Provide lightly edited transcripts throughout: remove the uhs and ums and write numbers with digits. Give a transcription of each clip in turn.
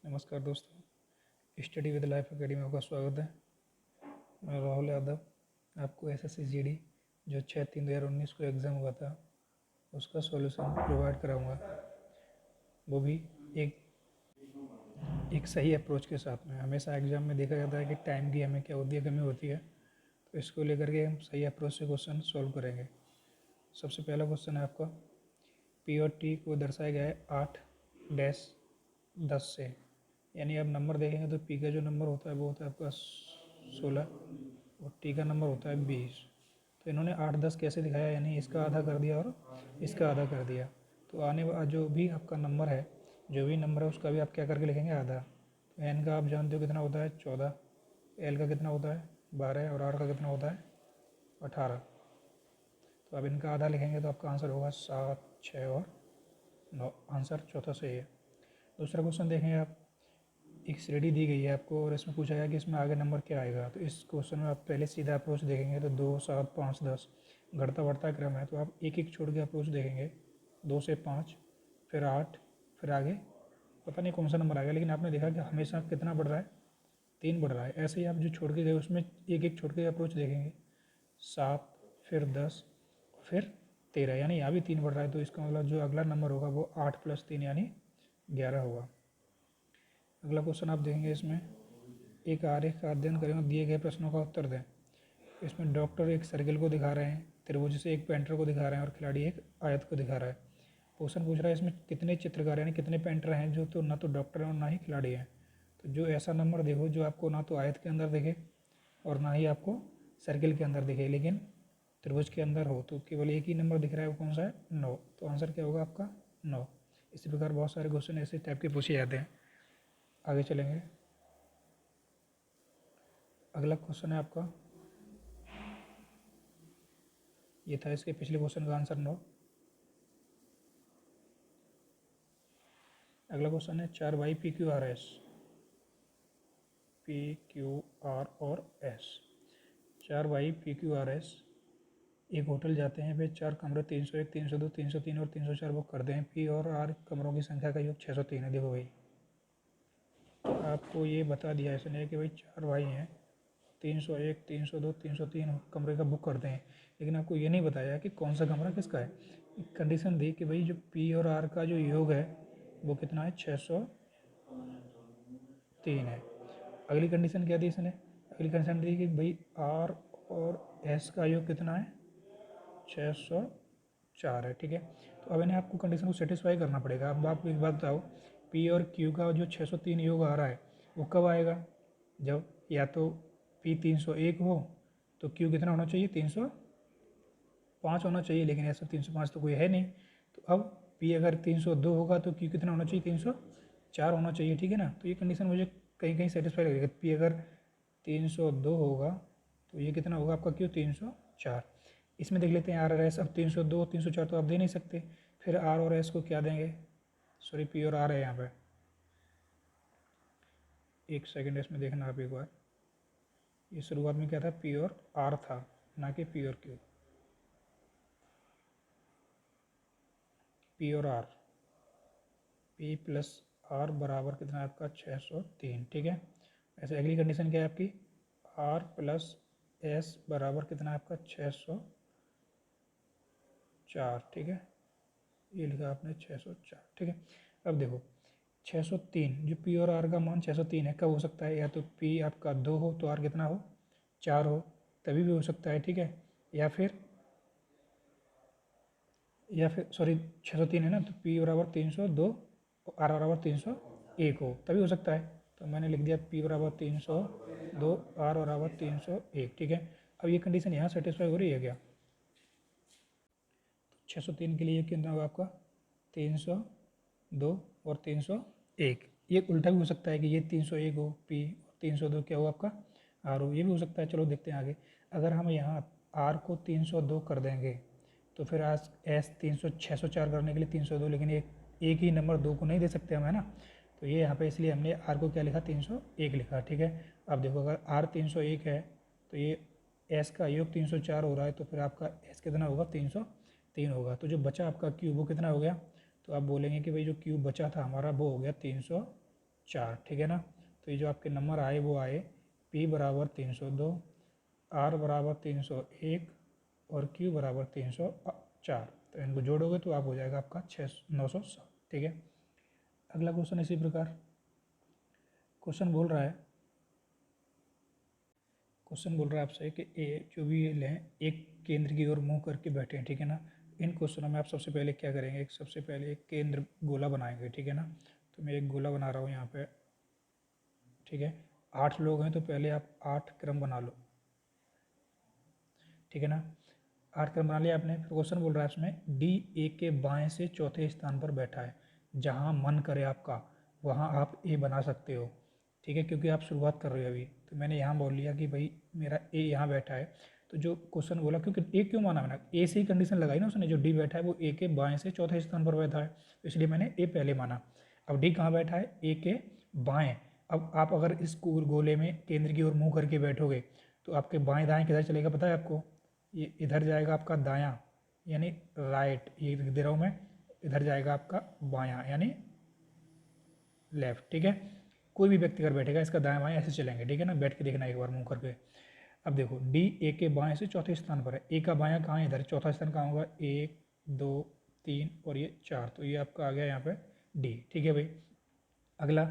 नमस्कार दोस्तों, study with life academy में आपका स्वागत है। मैं राहुल यादव आपको एसएससी जीडी जो 6/3/2019 को एग्ज़ाम हुआ था उसका सॉल्यूशन प्रोवाइड कराऊंगा, वो भी एक एक सही अप्रोच के साथ में। हमेशा एग्ज़ाम में देखा जाता है कि टाइम की हमें क्या होती है, कमी होती है, तो इसको लेकर के हम सही अप्रोच से क्वेश्चन सॉल्व करेंगे। सबसे पहला क्वेश्चन है आपका, पी और टी को दर्शाया गया है 8-10 से, यानी आप नंबर देखेंगे तो पी का जो नंबर होता है वो होता है आपका 16 और टी का नंबर होता है 20। तो इन्होंने 8-10 कैसे दिखाया, यानी इसका आधा कर दिया और इसका आधा कर दिया। तो आने वाला जो भी आपका नंबर है, जो भी नंबर है उसका भी आप क्या करके लिखेंगे, आधा। तो एन का आप जानते हो कितना होता है 14, एल का कितना होता है 12 और आर का कितना होता है 18। तो अब इनका आधा लिखेंगे तो आपका आंसर होगा 7, 6 और 9। आंसर चौथा सही है। दूसरा क्वेश्चन देखेंगे आप, एक श्रेणी दी गई है आपको और इसमें पूछा गया कि इसमें आगे नंबर क्या आएगा। तो इस क्वेश्चन में आप पहले सीधा अप्रोच देखेंगे तो 2, 7, 5, 10 घटता बढ़ता क्रम है, तो आप एक एक छोड़ के अप्रोच देखेंगे, 2 से 5, फिर 8, फिर आगे पता नहीं कौन सा नंबर आएगा, लेकिन आपने देखा कि हमेशा कितना बढ़ रहा है, 3 बढ़ रहा है। ऐसे ही आप जो छोड़ के गए उसमें एक एक छोड़ के अप्रोच देखेंगे, 7, फिर 10, फिर 13, यानी यहाँ भी 3 बढ़ रहा है। तो इसका मतलब जो अगला नंबर होगा वो 8 + 3 यानी 11 होगा। अगला क्वेश्चन आप देखेंगे, इसमें एक आरेख का अध्ययन करें और दिए गए प्रश्नों का उत्तर दें। इसमें डॉक्टर एक सर्किल को दिखा रहे हैं, त्रिभुज से एक पेंटर को दिखा रहे हैं और खिलाड़ी एक आयत को दिखा रहा है। क्वेश्चन पूछ रहा है इसमें कितने चित्रकार यानी कितने पेंटर हैं, जो तो ना तो डॉक्टर हैं और ना ही खिलाड़ी हैं। तो जो ऐसा नंबर देखो जो आपको ना तो आयत के अंदर दिखे और ना ही आपको सर्किल के अंदर दिखे, लेकिन त्रिभुज के अंदर हो, तो केवल एक ही नंबर दिख रहा है, वो कौन सा है, 9। तो आंसर क्या होगा आपका 9। इसी प्रकार बहुत सारे क्वेश्चन ऐसे टाइप के पूछे जाते हैं। आगे चलेंगे। अगला क्वेश्चन है आपका, ये था इसके पिछले क्वेश्चन का आंसर 9। अगला क्वेश्चन है 4y PQRS, PQR और S। 4y PQRS एक होटल जाते हैं, वे 4 कमरे 301, 302, 303 और 304 बुक करते हैं। P और R कमरों की संख्या का योग 603 है। देखो भाई, आपको ये बता दिया इसने कि भाई 4 भाई हैं, 301, 302, 303 कमरे का बुक करते हैं, लेकिन आपको ये नहीं बताया कि कौन सा कमरा किसका है। कंडीशन दी कि भाई जो पी और आर का जो योग है वो कितना है, 603 है। अगली कंडीशन क्या दी इसने, अगली कंडीशन दी कि भाई आर और एस का योग कितना है, 604 है। ठीक है, तो अब इन्हें आपको कंडीशन को सेटिस्फाई करना पड़ेगा। अब आपको एक बात बताओ, पी और क्यू का जो 603 योग आ रहा है वो कब आएगा, जब या तो पी 301 हो तो क्यू कितना होना चाहिए, 305 होना चाहिए, लेकिन ऐसा 305 तो कोई है नहीं। तो अब पी अगर 302 होगा तो क्यू कितना होना चाहिए, 304 होना चाहिए। ठीक है ना, तो ये कंडीशन मुझे कहीं कहीं सेटिस्फाई लगेगा। पी अगर 302 होगा तो ये कितना होगा आपका क्यू, 304। इसमें देख लेते हैं आर और एस। अब 302 304 तो आप दे नहीं सकते, फिर आर और एस को क्या देंगे, सॉरी पी और आर है यहाँ पे, एक सेकंड इसमें देखना आप एक बार। ये शुरुआत में क्या था, पी और आर था, ना कि पी और क्यू। पी और आर, पी प्लस आर बराबर कितना है आपका, 603। ठीक है, ऐसे अगली कंडीशन क्या है आपकी, आर प्लस एस बराबर कितना है आपका, 604। ठीक है, ये लिखा आपने 604। ठीक है, अब देखो 603, जो पी और आर का मान 603 है, कब हो सकता है, या तो पी आपका 2 हो तो आर कितना हो, 4 हो, तभी भी हो सकता है। ठीक है, या फिर सॉरी 603 है ना, तो पी बराबर 302 और आर बराबर 301 हो, तभी हो सकता है। तो मैंने लिख दिया पी बराबर 302, आर बराबर 301। ठीक है, अब ये कंडीशन यहाँ सेटिस्फाई हो रही है क्या, 603 के लिए कितना होगा आपका, 302 और 301। ये उल्टा भी हो सकता है कि ये 301 हो पी और 302 क्या हो आपका आर हो, ये भी हो सकता है। चलो देखते हैं आगे। अगर हम यहाँ आर को 302 कर देंगे तो फिर आज एस 604 करने के लिए 302, लेकिन एक ही नंबर 2 को नहीं दे सकते हम, है ना। तो ये यहाँ पे इसलिए हमने आर को क्या लिखा, 301 लिखा। ठीक है, अब देखो अगर आर 301 है तो ये एस का योग 304 हो रहा है, तो फिर आपका एस कितना होगा, 303 होगा। तो जो बचा आपका क्यूब वो कितना हो गया, तो आप बोलेंगे कि भाई जो क्यूब बचा था हमारा वो हो गया 4, ठीक है ना। तो ये जो आपके नंबर आए वो आए P बराबर 302, R बराबर 301 और Q बराबर 304। तो इनको जोड़ोगे तो आप हो जाएगा आपका 907, ठीक है। अगला क्वेश्चन इसी प्रकार क्वेश्चन बोल रहा है आपसे कि ए जो भी ये लें एक केंद्र की ओर मुंह करके बैठे हैं, ठीक है ना। इन क्वेश्चनों में आप सबसे पहले क्या करेंगे, सबसे पहले एक केंद्र गोला बनाएंगे, ठीक है ना। तो मैं एक गोला बना रहा हूँ यहाँ पे, ठीक है। 8 लोग हैं तो पहले आप 8 क्रम बना लो, ठीक है ना। 8 क्रम बना लिया आपने। फिर क्वेश्चन बोल रहा है इसमें डी ए के बाएं से चौथे स्थान पर बैठा है, जहाँ मन करे आपका वहाँ आप ए बना सकते हो, ठीक है, क्योंकि आप शुरुआत कर रहे हो अभी। तो मैंने यहाँ बोल लिया कि भाई मेरा ए यहाँ बैठा है। तो जो क्वेश्चन बोला, क्योंकि ए क्यों माना मैंने, ए से ही कंडीशन लगाई ना उसने, जो डी बैठा है वो ए के बाएं से चौथे स्थान पर बैठा है, तो इसलिए मैंने ए पहले माना। अब डी कहाँ बैठा है, ए के बाएं। अब आप अगर इस गोले में केंद्र की ओर मुँह करके बैठोगे तो आपके बाएं दाएं किधर चलेगा पता है आपको, ये इधर जाएगा आपका दायां यानी राइट, ये दे रहा हूँ मैं, इधर जाएगा आपका बायां यानी लेफ्ट, ठीक है। कोई भी व्यक्ति अगर बैठेगा इसका दायां बायां ऐसे चलेंगे, ठीक है ना। बैठ के देखना एक बार मुंह करके। अब देखो डी ए के बाएं से चौथे स्थान पर है, ए का बायां कहाँ है, इधर। चौथा स्थान कहाँ होगा, 1 2 3 और ये 4, तो ये आपका आ गया यहाँ पे डी, ठीक है भाई। अगला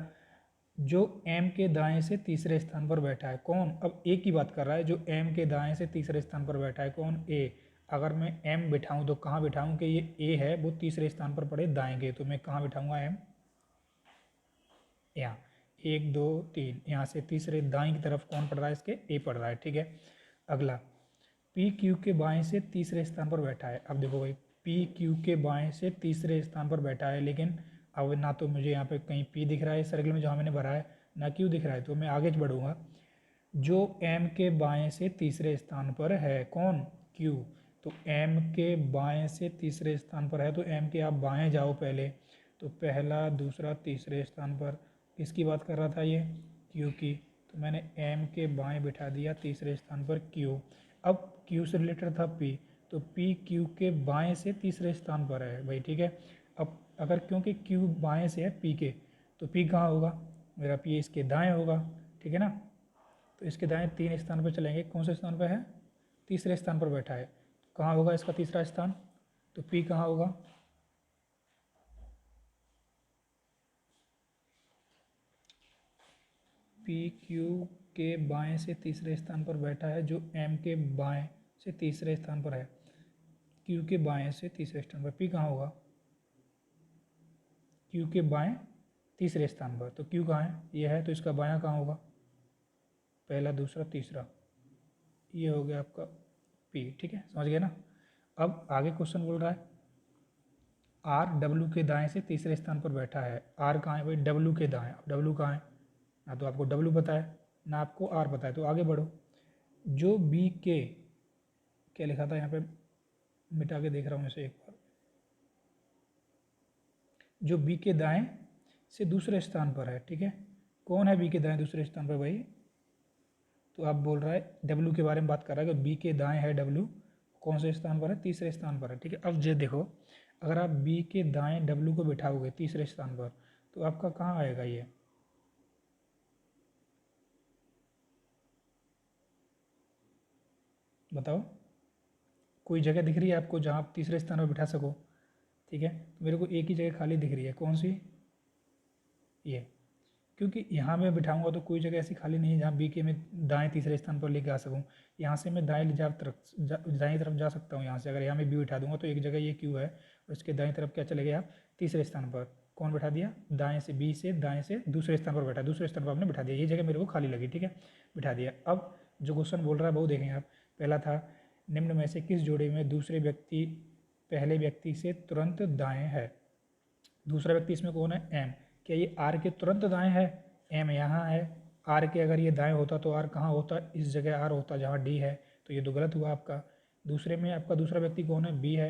जो एम के दाएं से तीसरे स्थान पर बैठा है कौन, अब ए की बात कर रहा है, जो एम के दाएं से तीसरे स्थान पर बैठा है कौन, ए। अगर मैं एम बिठाऊं तो कहाँ बिठाऊं कि ये ए है वो तीसरे स्थान पर पड़े दाएंगे, तो मैं कहाँ बिठाऊंगा एम, यहाँ 1 2 3, यहाँ से तीसरे दाएं की तरफ कौन पड़ रहा है, इसके ए पड़ रहा है, ठीक है। अगला पी क्यू के बाएं से तीसरे स्थान पर बैठा है। अब देखो भाई पी क्यू के बाएं से तीसरे स्थान पर बैठा है, लेकिन अब ना तो मुझे यहाँ पे कहीं पी दिख रहा है सर्कल में जहाँ मैंने भरा है, ना क्यू दिख रहा है, तो मैं आगे बढ़ूँगा। जो एम के बाएं से तीसरे स्थान पर है कौन, क्यू। तो एम के बाएं से तीसरे स्थान पर है, तो एम के आप बाएं जाओ पहले, तो पहला दूसरा तीसरे स्थान पर किसकी बात कर रहा था ये, क्यू की। तो मैंने एम के बाएं बिठा दिया तीसरे स्थान पर क्यू। अब क्यू से रिलेटेड था पी, तो पी क्यू के बाएं से तीसरे स्थान पर है भाई, ठीक है। अब अगर क्योंकि क्यू बाएं से है पी के, तो पी कहाँ होगा, मेरा पी इसके दाएं होगा, ठीक है ना। तो इसके दाएं 3 स्थान पर चलेंगे, कौन से स्थान पर है, तीसरे स्थान पर बैठा है, कहाँ होगा इसका तीसरा स्थान, तो पी कहाँ होगा, पी क्यू के बाएं से तीसरे स्थान पर बैठा है, जो एम के बाएं से तीसरे स्थान पर है, क्यू के बाएं से तीसरे स्थान पर, पी कहाँ होगा, क्यू के बाएं तीसरे स्थान पर। तो क्यू कहाँ है, ये है, तो इसका बायां कहाँ होगा, पहला दूसरा तीसरा, ये हो गया आपका पी, ठीक है, समझ गए ना। अब आगे क्वेश्चन बोल रहा है आर डब्ल्यू के दाएं से तीसरे स्थान पर बैठा है। आर कहाँ है भाई, डब्ल्यू के दाएं। अब डब्ल्यू कहाँ है, ना तो आपको डब्ल्यू पता है ना आपको आर पता है, तो आगे बढ़ो। जो बी के, क्या लिखा था यहाँ पे, मिटा के देख रहा हूँ इसे एक बार, जो बी के दाएं से दूसरे स्थान पर है, ठीक है। कौन है बी के दाएं दूसरे स्थान पर भाई, तो आप बोल रहा है डब्ल्यू के बारे में बात कर रहा है कि बी के दाएं है डब्ल्यू, कौन से स्थान पर है, तीसरे स्थान पर है, ठीक है। अब ये देखो अगर आप बी के दाएं डब्ल्यू को बिठाओगे तीसरे स्थान पर, तो आपका कहाँ आएगा ये, बताओ। कोई जगह दिख रही है आपको जहाँ आप तीसरे स्थान पर बिठा सको, ठीक है। तो मेरे को एक ही जगह खाली दिख रही है, कौन सी, ये। क्योंकि यहाँ मैं बिठाऊंगा तो कोई जगह ऐसी खाली नहीं है जहाँ बी के मैं दाएं तीसरे स्थान पर लेके आ सकूँ। यहाँ से मैं दाएं दाएं तरफ जा सकता हूँ, यहाँ से अगर यहाँ मैं बी बिठा दूंगा तो एक जगह ये क्यू है और इसके दाएं तरफ क्या चले गए आप, तीसरे स्थान पर। कौन बैठा दिया, दाएं से, बी से दाएं से दूसरे स्थान पर बैठा, दूसरे स्थान पर आपने बिठा दिया, ये जगह मेरे को खाली लगी, ठीक है, बिठा दिया। अब जो क्वेश्चन बोल रहा है वो देखेंगे आप। पहला था निम्न में से किस जोड़े में दूसरे व्यक्ति पहले व्यक्ति से तुरंत दाएं है। दूसरा व्यक्ति इसमें कौन है, एम। क्या ये आर के तुरंत दाएं है, एम यहाँ है। आर के अगर ये दाएं होता तो आर कहाँ होता, इस जगह आर होता जहाँ डी है, तो ये तो गलत हुआ आपका। दूसरे में आपका दूसरा व्यक्ति कौन है, बी है।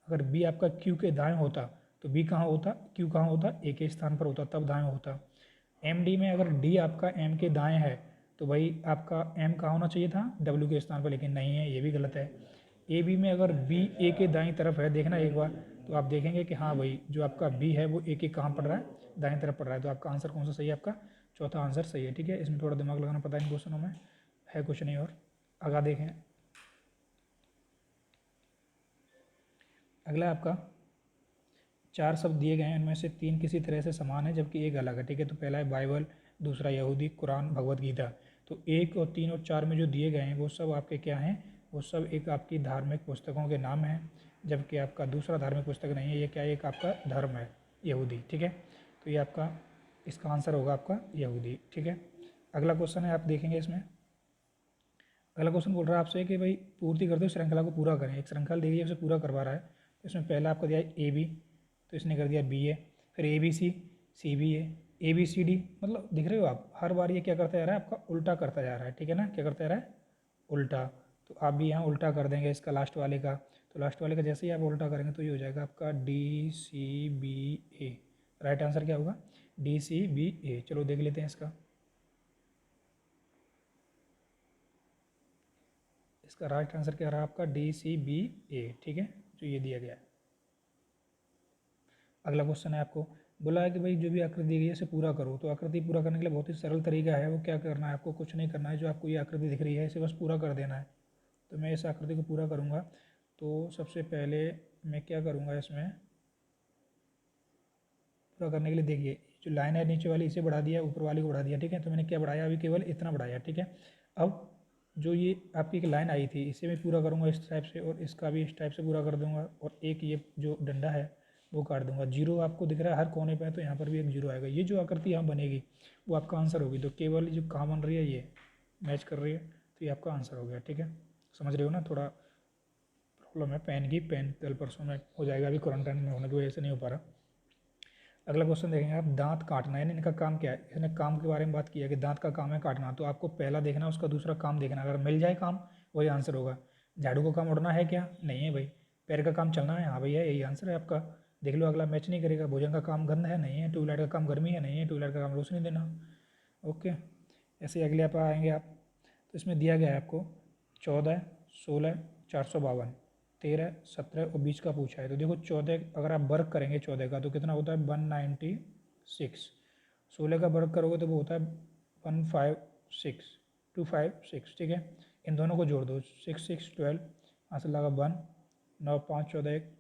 अगर बी आपका क्यू के दाएं होता तो बी कहाँ होता, क्यू कहाँ होता, ए के स्थान पर होता, तब दाएं होता। एम डी में अगर डी आपका एम के दाएं है तो भाई आपका एम कहाँ होना चाहिए था, डब्ल्यू के स्थान पर, लेकिन नहीं है, ये भी गलत है। ए बी में अगर बी ए के दाईं तरफ है, देखना एक बार, तो आप देखेंगे कि हाँ भाई जो आपका बी है वो ए के कहाँ पड़ रहा है, दाएं तरफ पड़ रहा है, तो आपका आंसर कौन सा सही है? आपका चौथा आंसर सही है। ठीक है, इसमें थोड़ा दिमाग लगाना पता है इन क्वेश्चनों में, है कुछ नहीं। और आगे देखें, अगला आपका 4 शब्द दिए गए हैं, इनमें से 3 किसी तरह से समान है जबकि एक अलग है। ठीक है, तो पहला है बाइबल, दूसरा यहूदी, कुरान, भगवत गीता। तो 1 और 3 और 4 में जो दिए गए हैं वो सब आपके क्या हैं? वो सब एक आपकी धार्मिक पुस्तकों के नाम हैं, जबकि आपका दूसरा धार्मिक पुस्तक नहीं है। ये क्या है? एक आपका धर्म है, यहूदी। ठीक है, तो ये आपका इसका आंसर होगा आपका यहूदी। ठीक है, अगला क्वेश्चन है, आप देखेंगे इसमें अगला क्वेश्चन बोल रहा है आपसे कि भाई पूर्ति करते हुए श्रृंखला को पूरा करें। एक श्रृंखला दी गई है, उसे पूरा करवा रहा है। तो इसमें पहला आपको दिया है ए बी, तो इसने कर दिया बी ए, फिर A B C, C B A B C D. मतलब दिख रहे हो आप, हर बार ये क्या करता जा रहा है? आपका उल्टा करता जा रहा है। ठीक है ना, क्या करता जा रहा है? उल्टा। तो आप भी यहाँ उल्टा कर देंगे इसका लास्ट वाले का। तो लास्ट वाले का जैसे ही आप उल्टा करेंगे तो ये हो जाएगा आपका डी सी बी ए। राइट आंसर क्या होगा? डी सी बी ए। चलो देख लेते हैं इसका राइट आंसर क्या रहा आपका? डी सी बी ए। ठीक है, जो ये दिया गया है। अगला क्वेश्चन है, आपको बोला है कि भाई जो भी आकृति दी गई है इसे पूरा करो। तो आकृति पूरा करने के लिए बहुत ही सरल तरीका है। वो क्या करना है? आपको कुछ नहीं करना है। जो आपको ये आकृति दिख रही है इसे बस पूरा कर देना है। तो मैं इस आकृति को पूरा करूँगा। तो सबसे पहले मैं क्या करूँगा, इसमें पूरा करने के लिए देखिए, जो लाइन है नीचे वाली इसे बढ़ा दिया, ऊपर वाली को बढ़ा दिया। ठीक है, तो मैंने क्या बढ़ाया? अभी केवल इतना बढ़ाया। ठीक है, अब जो ये आपकी एक लाइन आई थी इसे मैं पूरा करूँगा इस टाइप से, और इसका भी इस टाइप से पूरा कर दूँगा, और एक ये जो डंडा है वो काट दूंगा। जीरो आपको दिख रहा है हर कोने पे, तो यहाँ पर भी एक जीरो आएगा। ये जो आकृति यहाँ बनेगी वो आपका आंसर होगी। तो केवल जो कहाँ बन रही है ये मैच कर रही है, तो ये आपका आंसर हो गया। ठीक है, समझ रहे हो ना? थोड़ा प्रॉब्लम है पेन की, पेन कल परसों में हो जाएगा, अभी क्वारंटाइन में होने की वजह से नहीं हो पा रहा। अगला क्वेश्चन देखेंगे आप, दांत काटना, यानी इनका काम क्या है? इसने काम के बारे में बात की है कि दांत का काम है काटना। तो आपको पहला देखना, उसका दूसरा काम देखना। अगर मिल जाए काम, वही आंसर होगा। झाड़ू का काम उड़ना है क्या? नहीं है भाई। पैर का काम चलना है? हाँ भैया, यही आंसर है आपका। देख लो, अगला मैच नहीं करेगा। भोजन का काम गंध है? नहीं है। ट्यूबलाइट का काम गर्मी है? नहीं है। ट्यूबलाइट का काम रोशनी देना। ओके, ऐसे अगले आप आएंगे आप, तो इसमें दिया गया है आपको 14, 16, 452, 13, 17 और 20 का पूछा है। तो देखो 14 अगर आप वर्क करेंगे 14 का तो कितना होता है? 196। 16 का वर्क करोगे तो वो होता है 156, 256। ठीक है, इन दोनों को जोड़ दो, 6 6 12, यहाँ से लगा 1, 9 5 14 1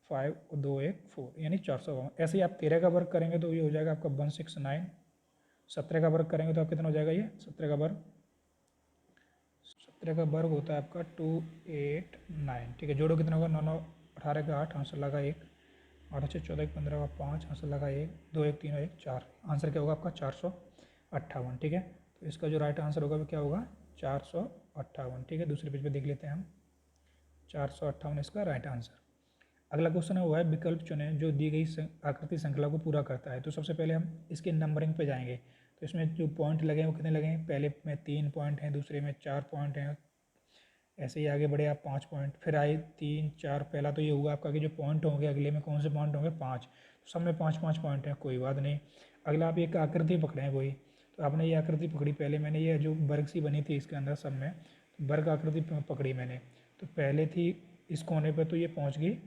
5 और 2 1 4, यानी 452। ऐसे ही आप 13 का वर्क करेंगे तो ये हो जाएगा आपका 169। 17 का वर्क करेंगे तो आप कितना हो जाएगा? ये 17 का वर्क, 17 का वर्ग होता है आपका 289। ठीक है, जोड़ो कितना होगा? 9 9 18 का 8, आंसर लगा 1, 8 6 14 15 का 5, आंसर लगा 1, 2 1 3 1 4, आंसर क्या होगा आपका? 458। ठीक है, तो इसका जो राइट आंसर होगा वो क्या होगा? 458। ठीक है, दूसरे पेज पे देख लेते हैं हम, 458 इसका राइट आंसर। अगला क्वेश्चन है वो है, विकल्प चुनें जो दी गई आकृति श्रृंखला को पूरा करता है। तो सबसे पहले हम इसके नंबरिंग पे जाएंगे। तो इसमें जो पॉइंट लगे हैं वो कितने लगे हैं? पहले में 3 पॉइंट हैं, दूसरे में 4 पॉइंट हैं, ऐसे ही आगे बढ़े आप 5 पॉइंट, फिर आए 3 4। पहला तो ये हुआ आपका कि जो पॉइंट होंगे अगले में कौन से पॉइंट होंगे? 5। तो सब में 5 5 पॉइंट हैं, कोई बात नहीं। अगला आप एक आकृति पकड़े हैं वही, तो आपने ये आकृति पकड़ी। पहले मैंने ये जो वर्ग सी बनी थी इसके अंदर सब में वर्ग आकृति पकड़ी मैंने। तो पहले थी इस कोने पर, तो ये पहुँच गई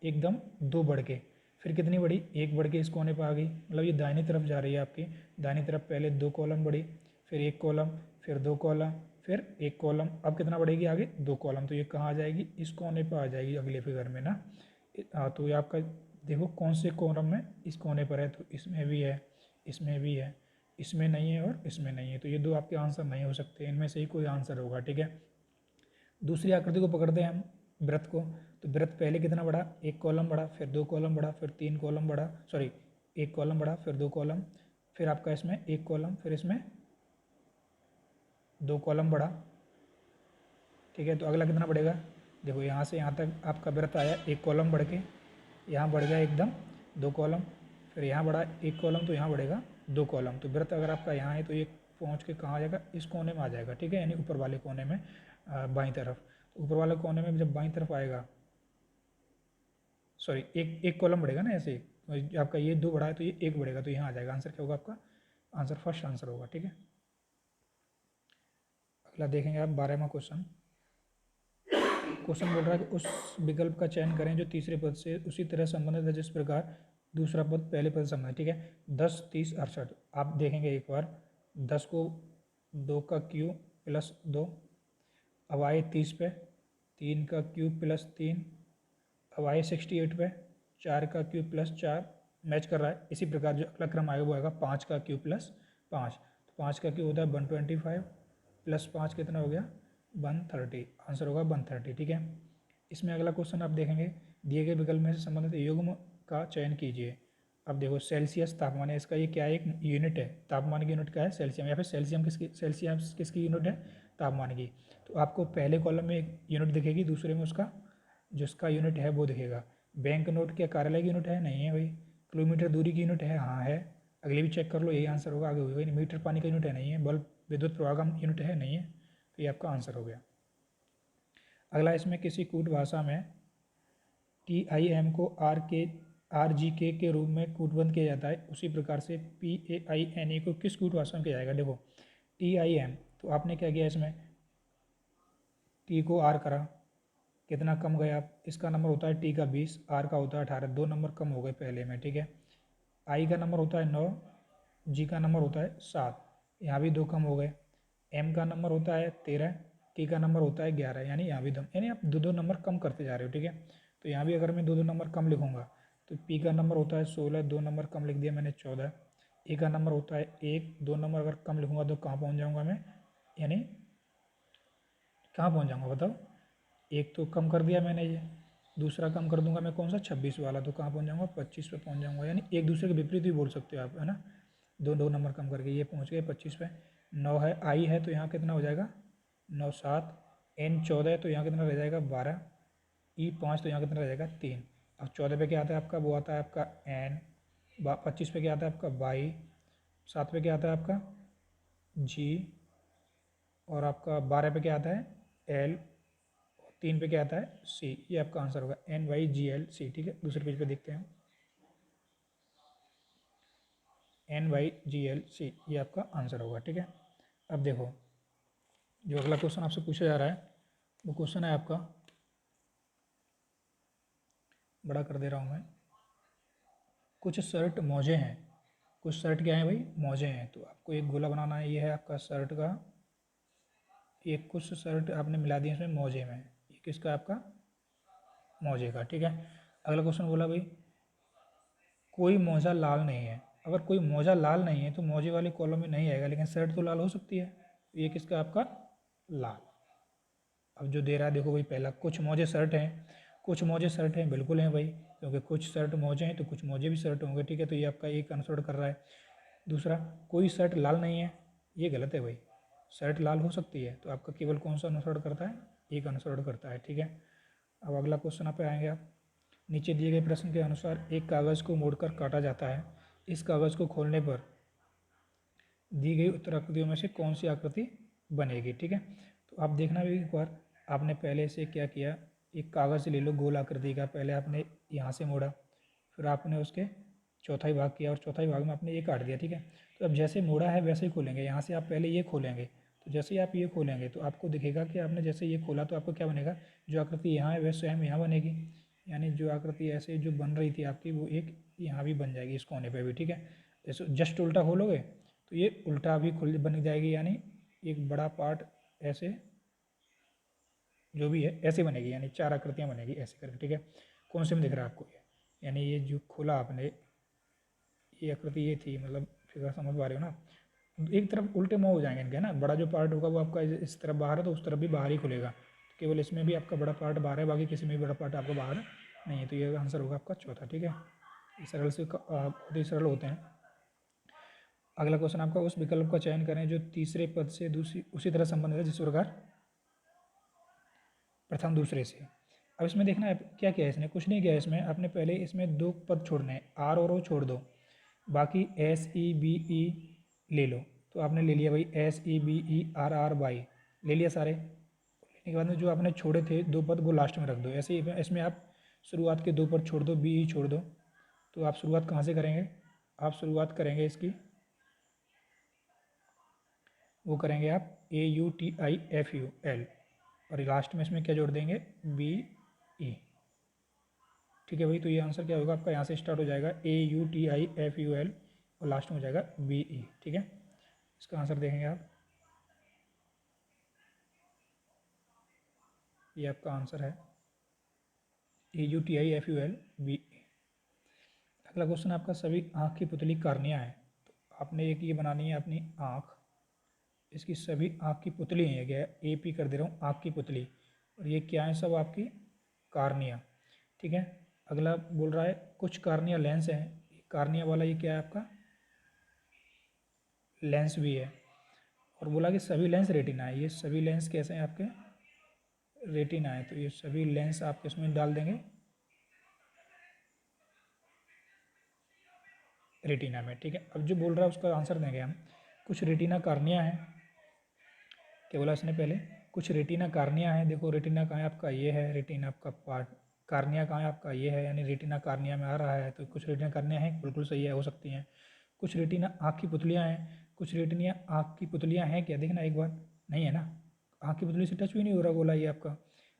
एकदम 2 बढ़ के, फिर कितनी बढ़ी? 1 बढ़ के इस कोने पर आ गई। मतलब ये दाहिनी तरफ जा रही है आपकी। दाहिनी तरफ पहले 2 कॉलम बढ़ी, फिर 1 कॉलम, फिर 2 कॉलम, फिर 1 कॉलम। अब कितना बढ़ेगी आगे? 2 कॉलम। तो ये कहाँ आ जाएगी? इस कोने पर आ जाएगी अगले फिगर में ना। हाँ, तो ये आपका देखो कौन से कॉलम में इस कोने पर है। तो इसमें भी है, इसमें भी है, इसमें नहीं है और इसमें नहीं है। तो ये 2 आपके आंसर नहीं हो सकते, इनमें से ही कोई आंसर होगा। ठीक है, दूसरी आकृति को पकड़ते हैं हम, वृत्त को। तो वृत्त पहले कितना बढ़ा? 1 कॉलम बढ़ा, फिर 2 कॉलम बढ़ा, फिर 3 कॉलम बढ़ा, सॉरी 1 कॉलम बढ़ा, फिर 2 कॉलम, फिर आपका इसमें 1 कॉलम, फिर इसमें 2 कॉलम बढ़ा। ठीक है, तो अगला कितना बढ़ेगा? देखो यहाँ से यहाँ तक आपका वृत्त आया, 1 कॉलम बढ़ के यहाँ बढ़ गया एकदम 2 कॉलम, फिर यहाँ बढ़ा 1 कॉलम, तो यहाँ बढ़ेगा 2 कॉलम। तो वृत्त अगर आपका यहाँ है तो ये पहुँच के कहाँ आ जाएगा? इस कोने में आ जाएगा। ठीक है, यानी ऊपर वाले कोने में, बाईं तरफ। तो ऊपर वाले कोने में जब बाईं तरफ आएगा, सॉरी एक कॉलम बढ़ेगा ना ऐसे, तो आपका ये 2 बढ़ा है तो ये 1 बढ़ेगा, तो यहाँ आ जाएगा। आंसर क्या होगा आपका? आंसर फर्स्ट आंसर होगा। ठीक है, अगला देखेंगे आप 12वां क्वेश्चन। क्वेश्चन बोल रहा है कि उस विकल्प का चयन करें जो तीसरे पद से उसी तरह संबंधित है जिस प्रकार दूसरा पद पहले पद से संबंधित, ठीक है। 10, 30, 68 आप देखेंगे एक बार, 10 को 2 का क्यूब प्लस 2, अब आए 30 पे 3 का क्यूब प्लस 3, अब आए 68 पे 4 का क्यूब प्लस 4, मैच कर रहा है। इसी प्रकार जो अगला क्रम आएगा वो आएगा 5 का क्यूब प्लस 5, तो 5 का क्यूब होता है 125 प्लस 5 कितना हो गया 130, आंसर होगा 130, ठीक है। इसमें अगला क्वेश्चन आप देखेंगे, दिए गए विकल्प में से संबंधित युग्म का चयन कीजिए। अब देखो सेल्सियस तापमान है, इसका ये क्या है, एक यूनिट है, तापमान की यूनिट क्या है सेल्सियम, या फिर सेल्सियस किसकी यूनिट है, तापमान की। तो आपको पहले कॉलम में एक यूनिट दिखेगी, दूसरे में उसका जिसका यूनिट है वो दिखेगा। बैंक नोट क्या कार्यालय की यूनिट है, नहीं है भाई। किलोमीटर दूरी की यूनिट है, हाँ है। अगले भी चेक कर लो, यही आंसर होगा, आगे होगा नहीं। मीटर पानी का यूनिट है, नहीं है। बल्ब विद्युत प्रवाह का यूनिट है, नहीं है। तो ये आपका आंसर हो गया। अगला, इसमें किसी कूट भाषा में TIM को RGK के रूप में कूटबद्ध किया जाता है, उसी प्रकार से PAINE को किस कूट भाषा में किया जाएगा। देखो TIM, तो आपने क्या किया, इसमें T को R करा, कितना कम गया, इसका नंबर होता है T का 20, R का होता है 18, 2 नंबर कम हो गए पहले में, ठीक है। I का नंबर होता है 9, G का नंबर होता है 7, यहाँ भी 2 कम हो गए। M का नंबर होता है 13, T का नंबर होता है 11, यानी यहाँ भी 2, यानी आप 2 नंबर कम करते जा रहे हो, ठीक है। तो यहाँ भी अगर मैं 2 नंबर कम लिखूँगा तो P का नंबर होता है 16, 2 नंबर कम लिख दिया मैंने 14। A का नंबर होता है 1, 2 नंबर अगर कम लिखूँगा तो कहाँ पहुँच जाऊँगा मैं, यानी कहाँ पहुँच जाऊँगा बताओ। एक तो कम कर दिया मैंने, ये दूसरा कम कर दूंगा मैं कौन सा 26 वाला, तो कहाँ पहुँच जाऊँगा 25 पे पहुँच जाऊँगा। यानी एक दूसरे के विपरीत भी बोल सकते हो आप, है ना। 2 नंबर कम करके ये पहुँच गए 25 पे। 9 है, आई है, तो यहाँ कितना हो जाएगा 9, 7। N 14 है, तो यहाँ कितना रह जाएगा 12। E 5, तो यहाँ कितना रह जाएगा 3। अब 14 पे क्या आता है आपका, वो आता है आपका N। 25 पे क्या आता है आपका Y। 7 पे क्या आता है आपका G। और आपका 12 पे क्या आता है L। 3 पे क्या आता है C। ये आपका आंसर होगा NYGLC, ठीक है। दूसरे पेज पे देखते हैं, NYGLC, ये आपका आंसर होगा, ठीक है। अब देखो जो अगला क्वेश्चन आपसे पूछा जा रहा है वो क्वेश्चन है आपका, बड़ा कर दे रहा हूँ मैं। कुछ शर्ट मोजे हैं, कुछ शर्ट क्या है भाई, मोजे हैं। तो आपको एक गोला बनाना है, ये है आपका शर्ट का, ये कुछ शर्ट आपने मिला दिया इसमें मोजे में, ये किसका आपका मोजे का, ठीक है। अगला क्वेश्चन बोला भाई कोई मोजा लाल नहीं है। अगर कोई मोजा लाल नहीं है तो मोजे वाले कॉलम में नहीं आएगा, लेकिन शर्ट तो लाल हो सकती है। ये किसका आपका लाल। अब जो दे रहा है देखो भाई, पहला कुछ मोजे शर्ट हैं, कुछ मोजे शर्ट हैं, बिल्कुल हैं भाई, क्योंकि कुछ शर्ट मोजे हैं तो कुछ मोजे भी शर्ट होंगे, ठीक है। तो ये आपका एक अनुसरण कर रहा है। दूसरा, कोई शर्ट लाल नहीं है, ये गलत है भाई। शर्ट लाल हो सकती है, तो आपका केवल कौन सा अनुसरण करता है, एक अनुसरण करता है, ठीक है। अब अगला क्वेश्चन आप पे आएंगे आप, नीचे दिए गए प्रश्न के अनुसार एक कागज़ को मोड़कर काटा जाता है, इस कागज़ को खोलने पर दी गई उत्तराकृतियों में से कौन सी आकृति बनेगी, ठीक है। तो आप देखना भी एक बार, आपने पहले से क्या किया, एक कागज़ ले लो गोल आकृति का, पहले आपने यहाँ से मोड़ा, फिर आपने उसके चौथाई भाग किया और चौथाई भाग में आपने ये काट दिया, ठीक है। तो अब जैसे मोड़ा है वैसे ही खोलेंगे, यहाँ से आप पहले ये खोलेंगे, तो जैसे ही आप ये खोलेंगे तो आपको दिखेगा कि आपने जैसे ये खोला तो आपको क्या बनेगा, जो आकृति यहाँ है वह स्वयं यहाँ बनेगी, यानी जो आकृति ऐसे जो बन रही थी आपकी वो एक यहाँ भी बन जाएगी इस कोने पे भी, ठीक है। जैसे जस्ट उल्टा खोलोगे तो ये उल्टा भी खुल बन जाएगी, यानी एक बड़ा पार्ट ऐसे जो भी है ऐसे बनेगी, यानी 4 आकृतियाँ बनेगी ऐसे करके, ठीक है। कौन से में दिख रहा है आपको ये, यानी ये जो खोला आपने, ये आकृति ये थी, मतलब फिगर समझ पा रहे हो ना। एक तरफ उल्टे मुँह हो जाएंगे इनके ना, बड़ा जो पार्ट होगा वो आपका इस तरफ बाहर है तो उस तरफ भी बाहर ही खुलेगा, तो केवल इसमें भी आपका बड़ा पार्ट बाहर है, बाकी किसी में भी बड़ा पार्ट आपका बाहर नहीं है। तो ये आंसर होगा आपका चौथा, ठीक है। ये सरल से बहुत ही सरल होते हैं। अगला क्वेश्चन आपका, उस विकल्प का चयन करें जो तीसरे पद से दूसरी उसी तरह संबंधित है जिस प्रकार प्रथम दूसरे से। अब इसमें देखना है क्या किया है इसने, कुछ नहीं किया है इसमें, आपने पहले इसमें 2 पद छोड़ने हैं, आर और ओ छोड़ दो, बाकी SEBE ले लो। तो आपने ले लिया भाई SEBERRY ले लिया सारे। लेने के बाद में जो आपने छोड़े थे 2 पद वो लास्ट में रख दो। ऐसे ही इसमें आप शुरुआत के 2 पद छोड़ दो, BE छोड़ दो। तो आप शुरुआत कहाँ से करेंगे, आप शुरुआत करेंगे इसकी, वो करेंगे आप AUTIFUL, और लास्ट में इसमें क्या जोड़ देंगे BE। ठीक है भाई, तो ये आंसर क्या होगा आपका, यहाँ से स्टार्ट हो जाएगा AUTIFUL और लास्ट में हो जाएगा BE। ठीक है, इसका आंसर देखेंगे आप, ये आपका आंसर है AUTIFUL BE। अगला क्वेश्चन आपका, सभी आँख की पुतली कार्निया है। तो आपने एक ये बनानी है अपनी आँख, इसकी सभी आँख की पुतली है, क्या है AP कर दे रहा हूँ, आँख की पुतली, और ये क्या है सब आपकी कार्निया। ठीक है, अगला बोल रहा है कुछ कार्निया लेंस है, कार्निया वाला ये क्या है आपका लेंस भी है, और बोला कि सभी लेंस रेटिना है। ये सभी लेंस कैसे हैं आपके रेटिना है, तो ये सभी लेंस आप किसमें डाल देंगे रेटिना में। ठीक है, अब जो बोल रहा है उसका आंसर देंगे हम। कुछ रेटिना कार्निया है, क्या बोला इसने पहले, कुछ रेटिना कार्निया है। देखो रेटिना कहाँ है आपका, ये है रेटिना आपका पार्ट, कार्निया कहाँ है आपका, ये है, यानी रेटिना कार्निया में आ रहा है। तो कुछ रेटिना कार्निया है, बिल्कुल सही है, हो सकती हैं। कुछ रेटिना आँख की पुतलियाँ हैं, कुछ रेटिना आँख की पुतलियाँ हैं क्या, देखना एक बार, नहीं है ना, आँख की पुतली से टच भी नहीं हो रहा, बोला ये आपका।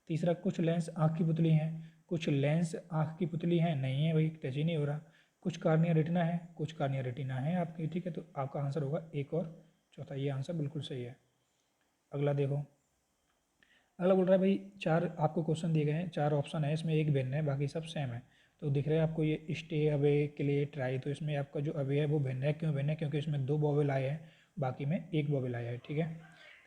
तीसरा, कुछ लेंस आँख की पुतली हैं, कुछ लेंस आँख की पुतली हैं, नहीं है भाई, टच ही नहीं हो रहा। कुछ कार्निया रेटिना है, कुछ कार्निया रेटिना है आपकी। ठीक है, तो आपका आंसर होगा एक और चौथा, ये आंसर बिल्कुल सही है। अगला देखो, अगला बोल रहा है भाई चार आपको क्वेश्चन दिए गए हैं, चार ऑप्शन है, इसमें एक भिन्न है, बाकी सब सेम है। तो दिख रहा है आपको ये स्टे, अवे, क्ले, ट्राई, तो इसमें आपका जो अवे है वो भिन्न है। क्यों भिन्न है, क्योंकि इसमें 2 वोवेल आए हैं, बाकी में 1 वोवेल आया है। ठीक है,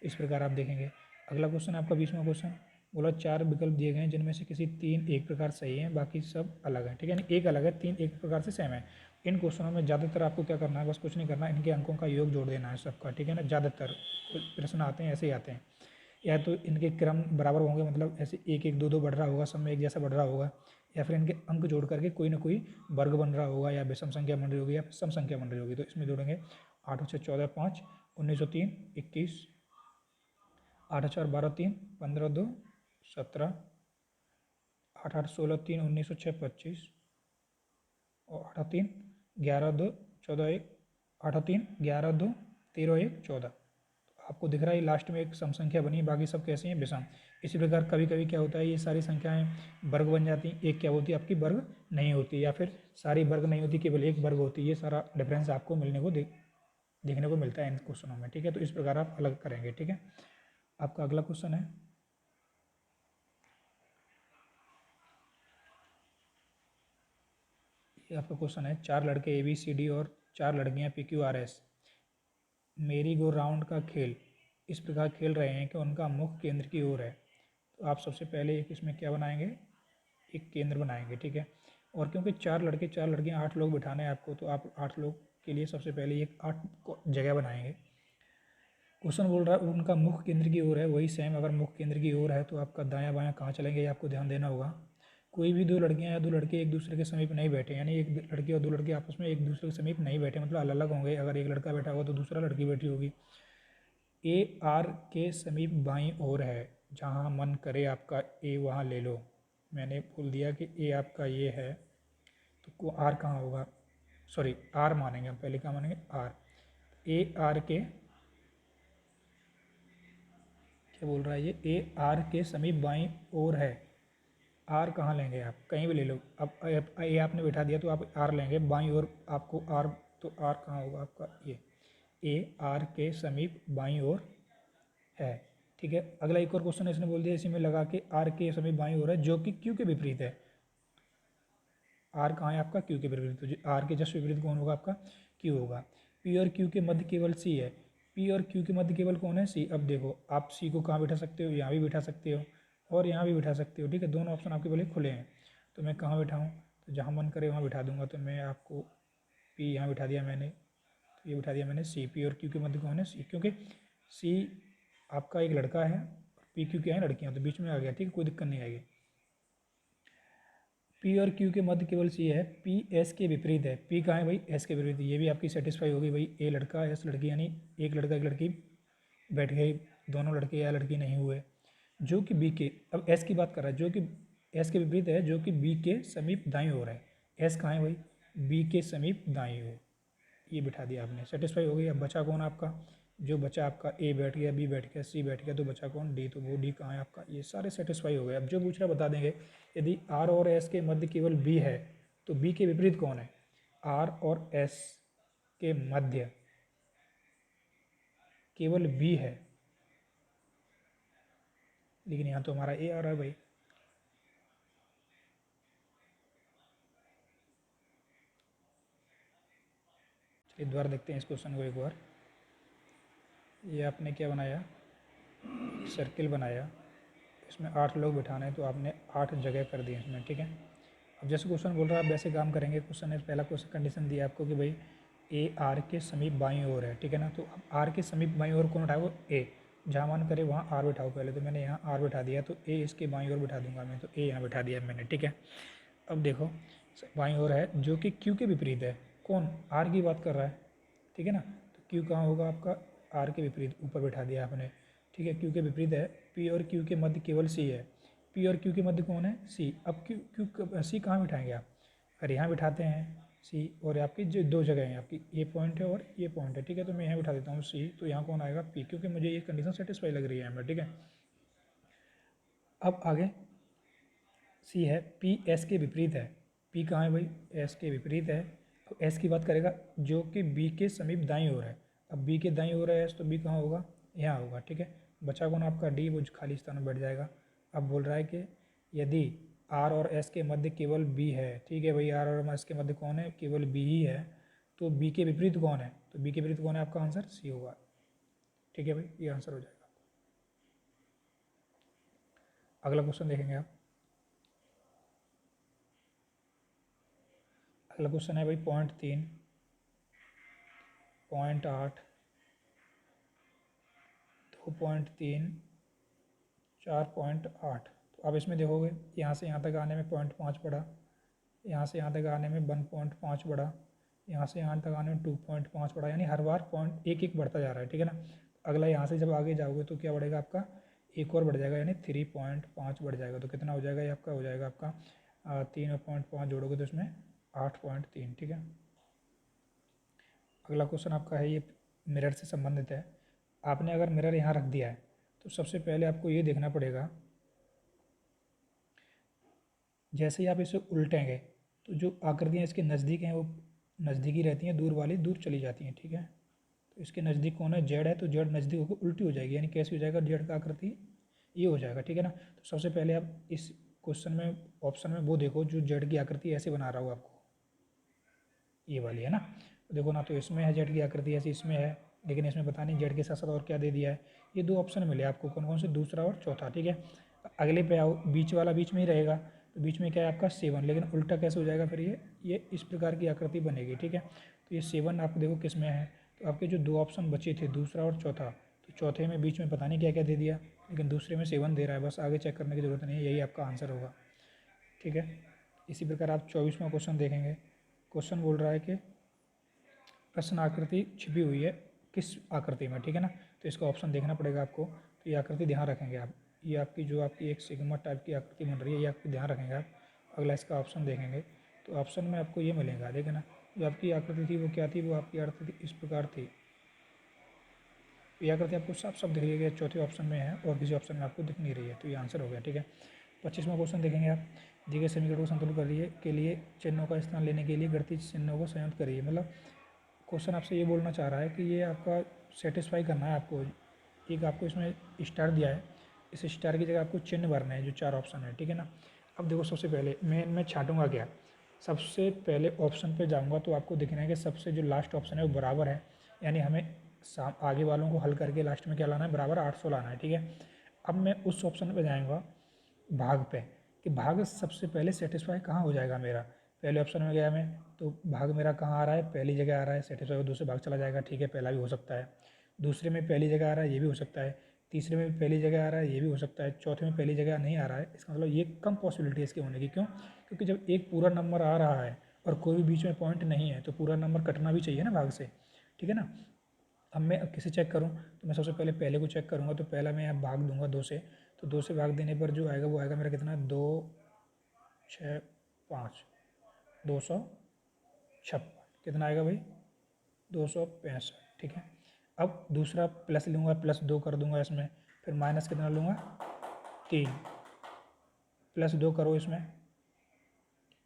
तो इस प्रकार आप देखेंगे। अगला क्वेश्चन आपका 20वां क्वेश्चन, बोला 4 विकल्प दिए गए हैं जिनमें से किसी 3 एक प्रकार सही हैं, बाकी सब अलग हैं। ठीक है, यानी एक अलग है, 3 एक प्रकार से सेम है। इन क्वेश्चनों में ज़्यादातर आपको क्या करना है, बस कुछ नहीं करना, इनके अंकों का योग जोड़ देना है सबका। ठीक है ना, ज़्यादातर प्रश्न आते हैं ऐसे ही आते हैं, या तो इनके क्रम बराबर होंगे, मतलब ऐसे एक एक दो दो बढ़ रहा होगा, सब में एक जैसा बढ़ रहा होगा, या फिर इनके अंक जोड़ करके कोई ना कोई वर्ग बन रहा होगा, या विषम संख्या बन रही होगी, या सम संख्या बन रही होगी। तो इसमें जोड़ेंगे 8 6 14 5, 19 3 21, 8 4 12 3, 15 2 17, 8 8 16 3, 19 6 25, और 8 3 11 2 14 1, 8 3 11 2 13 1 14। आपको दिख रहा है लास्ट में एक सम संख्या बनी है, बाकी सब कैसे हैं विषम। इसी प्रकार कभी कभी क्या होता है, ये सारी संख्याएं वर्ग बन जाती हैं, एक क्या होती है आपकी वर्ग नहीं होती, या फिर सारी वर्ग नहीं होती, केवल एक वर्ग होती है। ये सारा डिफरेंस आपको मिलने को देखने को मिलता है इन क्वेश्चनों में। ठीक है, तो इस प्रकार आप अलग करेंगे। ठीक है, आपका अगला क्वेश्चन है, ये आपका क्वेश्चन है, 4 लड़के ABCD और 4 लड़कियां PQRS मेरी गो राउंड का खेल इस प्रकार खेल रहे हैं कि उनका मुख केंद्र की ओर है। तो आप सबसे पहले एक इसमें क्या बनाएंगे, एक केंद्र बनाएंगे। ठीक है, और क्योंकि 4 लड़के 4 लड़कियां 8 लोग बिठाने हैं आपको, तो आप 8 लोग के लिए सबसे पहले एक 8 जगह बनाएंगे। क्वेश्चन बोल रहा है उनका मुख केंद्र की ओर है, वही सेम, अगर मुख केंद्र की ओर है तो आपका दायां बायां कहाँ चलेंगे, ये आपको ध्यान देना होगा। कोई भी 2 लड़कियां या 2 लड़के एक दूसरे के समीप नहीं बैठे, यानी एक लड़की और 2 लड़के आपस में एक दूसरे के समीप नहीं बैठे, मतलब अलग अलग होंगे। अगर एक लड़का बैठा होगा तो दूसरा लड़की बैठी होगी। AR के समीप बाईं ओर है, जहाँ मन करे आपका A वहाँ ले लो। मैंने बोल दिया कि A आपका ये है, तो R कहाँ होगा, सॉरी R मानेंगे हम, पहले क्या मानेंगे R। AR के, क्या बोल रहा है ये, AR के समीप बाईं ओर है। R कहाँ लेंगे आप, कहीं भी ले लो। अब A आपने बैठा दिया तो आप R लेंगे, बाईं ओर आपको R, तो R कहाँ होगा आपका ये, AR के समीप बाईं ओर है। ठीक है, अगला एक और क्वेश्चन इसने बोल दिया, इसी में लगा के R के समीप बाईं ओर है, जो कि Q के विपरीत है। R कहाँ है आपका, Q के विपरीत, तो R के जस्ट विपरीत कौन होगा आपका, Q होगा। P और Q के मध्य केवल C है, P और Q के मध्य केवल कौन है, C। अब देखो आप C को कहाँ बिठा सकते हो, यहाँ भी बिठा सकते हो और यहाँ भी बिठा सकते हो। ठीक है, दोनों ऑप्शन आपके पहले खुले हैं, तो मैं कहाँ बिठाऊँ, तो जहाँ मन करे वहाँ बिठा दूंगा। तो मैं आपको P यहाँ बिठा दिया मैंने, तो ये बिठा दिया मैंने C। P और Q के मध्य कौन है, C, क्योंकि C आपका एक लड़का है, P Q क्या है लड़कियाँ, तो बीच में आ गया। ठीक है, कोई दिक्कत नहीं आएगी। P और Q के मध्य केवल C है, P S के विपरीत है। P कहाँ है भाई, S के विपरीत, ये भी आपकी सेटिस्फाई होगी भाई। A लड़का S लड़की, यानी एक लड़का एक लड़की बैठ गए, दोनों लड़के या लड़की नहीं हुए। जो कि B के, अब S की बात कर रहा है, जो कि S के विपरीत है, जो कि B के समीप दाईं ओर है। S कहाँ है भाई, B के समीप दाईं ओर, ये बिठा दिया आपने, सेटिस्फाई हो गई। अब बचा कौन आपका, जो बचा आपका ए बैठ गया, बी बैठ गया, सी बैठ गया, तो बचा कौन, डी। तो वो डी कहाँ है आपका, ये सारे सेटिस्फाई हो गए। अब जो पूछ रहा बता देंगे। यदि आर और एस के मध्य केवल बी है तो बी के विपरीत कौन है। आर और एस के मध्य केवल बी है, लेकिन यहाँ तो हमारा ए आ रहा है भाई। चलिए दोबारा देखते हैं इस क्वेश्चन को एक बार। ये आपने क्या बनाया, सर्किल बनाया, इसमें 8 लोग बिठाने हैं, तो आपने 8 जगह कर दिए इसमें, ठीक है। अब जैसे क्वेश्चन बोल रहा है आप वैसे काम करेंगे। क्वेश्चन ने पहला क्वेश्चन कंडीशन दिया आपको कि भाई ए आर के समीप बाईं ओर है, ठीक है ना। तो अब आर के समीप बाईं ओर कौन उठाए, वो ए। जहाँ मन करे वहाँ आर बिठाओ पहले, तो मैंने यहाँ आर बिठा दिया, तो ए इसके बाईं ओर बिठा दूंगा मैं, तो ए यहाँ बिठा दिया मैंने, ठीक है। अब देखो बाईं ओर है जो कि क्यू के विपरीत है, कौन, आर की बात कर रहा है, ठीक है ना। तो क्यू कहाँ होगा आपका, आर के विपरीत, ऊपर बिठा दिया आपने, ठीक है। क्यू के विपरीत है, पी और क्यू के मध्य केवल सी है, पी और क्यू के मध्य कौन है, सी। अब क्यू क्यू सी कहाँ बिठाएंगे आप, अगर यहाँ बिठाते हैं सी, और आपकी जो 2 जगह हैं आपकी, ये पॉइंट है और ये पॉइंट है, ठीक है। तो मैं यहाँ बिठा देता हूँ सी, तो यहाँ कौन आएगा, पी, क्योंकि मुझे ये कंडीशन सेटिस्फाई लग रही है हमें, ठीक है। अब आगे सी है, पी एस के विपरीत है, पी कहाँ है भाई, एस के विपरीत है। अब एस की बात करेगा जो कि बी के समीप दाईं ओर है। अब बी के दाईं ओर है एस, तो बी कहाँ होगा, यहाँ होगा, ठीक है। बचा कौन आपका डी, वो खाली स्थान में बैठ जाएगा। अब बोल रहा है कि यदि आर और एस के मध्य केवल बी है, ठीक है भाई, आर और एस के मध्य कौन है, केवल बी ही है, तो बी के विपरीत कौन है, तो बी के विपरीत कौन है, आपका आंसर सी होगा, ठीक है भाई, ये आंसर हो जाएगा। अगला क्वेश्चन देखेंगे आप। अगला क्वेश्चन है भाई .3, .8, 2.3, 4.8। तो अब इसमें देखोगे यहाँ से यहाँ तक आने में 0.5 बढ़ा, यहाँ से यहाँ तक आने में 1.5 बढ़ा, यहाँ से यहाँ तक आने में 2.5 बढ़ा, यानी हर बार पॉइंट एक एक बढ़ता जा रहा है, ठीक है ना। अगला यहाँ से जब आगे जाओगे तो क्या बढ़ेगा आपका, एक और बढ़ जाएगा, यानी 3.5 बढ़ जाएगा। तो कितना हो जाएगा ये आपका, हो जाएगा आपका 3.5 जोड़ोगे तो इसमें 8.3, ठीक है। अगला क्वेश्चन आपका है, ये मिरर से संबंधित है। आपने अगर मिरर यहाँ रख दिया है तो सबसे पहले आपको ये देखना पड़ेगा, जैसे ही आप इसे उल्टेंगे तो जो आकृतियाँ इसके नज़दीक हैं वो नज़दीकी रहती हैं, दूर वाली दूर चली जाती हैं, ठीक है। तो इसके नज़दीक कौन है, जेड है, तो जेड नज़दीक होकर उल्टी हो जाएगी, यानी कैसी हो जाएगा, जेड का आकृति ये हो जाएगा, ठीक है ना। तो सबसे पहले आप इस क्वेश्चन में ऑप्शन में वो देखो जो जेड की आकृति ऐसे बना रहा हो आपको, ये वाली है ना। तो देखो ना, तो इसमें है जेड की आकृति ऐसी, इसमें है, लेकिन इसमें पता नहीं जेड के साथ साथ और क्या दे दिया है। ये 2 ऑप्शन मिले आपको, कौन कौन से, दूसरा और चौथा, ठीक है। अगले पे आओ, बीच वाला बीच में ही रहेगा, तो बीच में क्या है आपका 7, लेकिन उल्टा कैसे हो जाएगा फिर, ये इस प्रकार की आकृति बनेगी, ठीक है। तो ये 7 आप देखो किस में है, तो आपके जो 2 ऑप्शन बचे थे, दूसरा और चौथा, तो चौथे में बीच में पता नहीं क्या क्या दे दिया, लेकिन दूसरे में 7 दे रहा है, बस आगे चेक करने की ज़रूरत नहीं है, यही आपका आंसर होगा, ठीक है। इसी प्रकार आप 24वां क्वेश्चन देखेंगे। क्वेश्चन बोल रहा है कि प्रश्न आकृति छिपी हुई है किस आकृति में, ठीक है ना। तो इसका ऑप्शन देखना पड़ेगा आपको। तो ये आकृति ध्यान रखेंगे आप, ये आपकी जो आपकी एक सिग्मा टाइप की आकृति बन रही है, ये आपकी ध्यान रखेंगे आप। अगला इसका ऑप्शन देखेंगे तो ऑप्शन में आपको ये मिलेगा, देखिए ना, जो आपकी आकृति थी वो क्या थी, वो आपकी आकृति इस प्रकार थी। ये आकृति आपको साफ साफ दिख रही है, चौथे ऑप्शन में है और किसी ऑप्शन में आपको दिख नहीं रही है, तो ये आंसर हो गया, ठीक है। 25वां क्वेश्चन देखेंगे आप। दिए गए समीकरण को संतुलित करिए के लिए चिन्हों का स्थान लेने के लिए गणितीय चिन्हों को संयुक्त करिए। मतलब क्वेश्चन आपसे ये बोलना चाह रहा है कि ये आपका सेटिस्फाई करना है आपको। एक आपको इसमें स्टार दिया है, इस स्टार की जगह आपको चिन्ह भरना है, जो 4 ऑप्शन है, ठीक है ना। अब देखो सबसे पहले मैं छाँटूंगा क्या, सबसे पहले ऑप्शन पे जाऊंगा तो आपको दिखना है कि सबसे जो लास्ट ऑप्शन है वो बराबर है, यानी हमें आगे वालों को हल करके लास्ट में क्या लाना है, बराबर 800 लाना है, ठीक है। अब मैं उस ऑप्शन पे जाऊँगा भाग पे, कि भाग सबसे पहले सेटिस्फाई कहाँ हो जाएगा मेरा। पहले ऑप्शन में गया मैं, तो भाग मेरा कहाँ आ रहा है, पहली जगह आ रहा है, सेटिस्फाई दूसरे भाग चला जाएगा, ठीक है, पहला भी हो सकता है। दूसरे में पहली जगह आ रहा है, ये भी हो सकता है। तीसरे में भी पहली जगह आ रहा है, ये भी हो सकता है। चौथे में पहली जगह नहीं आ रहा है, इसका मतलब ये कम पॉसिबिलिटी है इसके होने की। क्यों, क्योंकि जब एक पूरा नंबर आ रहा है और कोई भी बीच में पॉइंट नहीं है, तो पूरा नंबर कटना भी चाहिए ना भाग से, ठीक है ना। अब मैं किसे चेक करूँ, तो मैं सबसे पहले को चेक करूँगा, तो पहला मैं यहाँ भाग दूंगा 2 से, तो 2 से भाग देने पर जो आएगा वो आएगा मेरा कितना, 2, 6, 5, 256, कितना आएगा भाई, 265, ठीक है। अब दूसरा प्लस लूँगा, +2 कर दूँगा इसमें, फिर माइनस कितना लूँगा 3, +2 करो इसमें,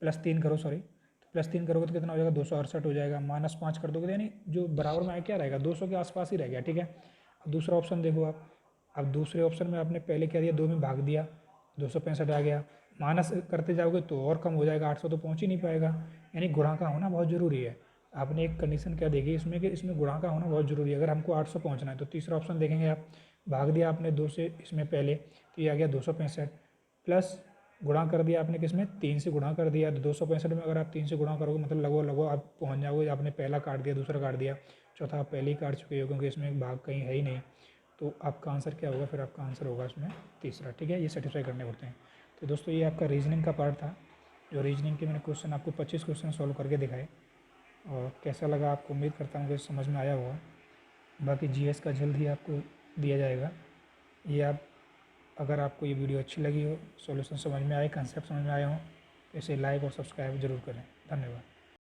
+3 करो सॉरी, तो +3 करोगे तो कितना हो जाएगा 268 हो जाएगा। -5 कर दोगे तो यानी जो बराबर में आया क्या रहेगा 200 के आसपास ही रह गया, ठीक है। अब दूसरा ऑप्शन देखो आप, अब दूसरे ऑप्शन में आपने पहले क्या दिया 2 में भाग दिया, 265 आ गया, माइनस करते जाओगे तो और कम हो जाएगा, 800 तो पहुँच ही नहीं पाएगा। यानी गुणा का होना बहुत ज़रूरी है। आपने एक कंडीशन क्या देखी इसमें कि इसमें गुणा का होना बहुत ज़रूरी है। अगर हमको 800 पहुँचना है तो तीसरा ऑप्शन देखेंगे आप, भाग दिया आपने 2 से इसमें पहले, तो ये आ गया 265 प्लस गुणा कर दिया आपने किसमें 3 से गुणा कर दिया, तो 265 में अगर आप 3 से गुणा करोगे मतलब लगभग लगभग आप पहुंच जाओगे। आपने पहला काट दिया, दूसरा काट दिया, चौथा आप पहले ही काट चुके हो क्योंकि इसमें भाग कहीं है ही नहीं। तो आपका आंसर क्या होगा, फिर आपका आंसर होगा इसमें तीसरा, ठीक है। ये सेटिस्फाई करने होते हैं। तो दोस्तों ये आपका रीजनिंग का पार्ट था, जो रीजनिंग के मैंने क्वेश्चन आपको 25 क्वेश्चन सॉल्व करके दिखाए। और कैसा लगा आपको, उम्मीद करता हूँ कि समझ में आया होगा। बाकी जीएस का जल्द ही आपको दिया जाएगा। ये आप, अगर आपको ये वीडियो अच्छी लगी हो, सॉल्यूशन समझ में आए, कंसेप्ट समझ में आए हो, तो इसे लाइक और सब्सक्राइब जरूर करें। धन्यवाद।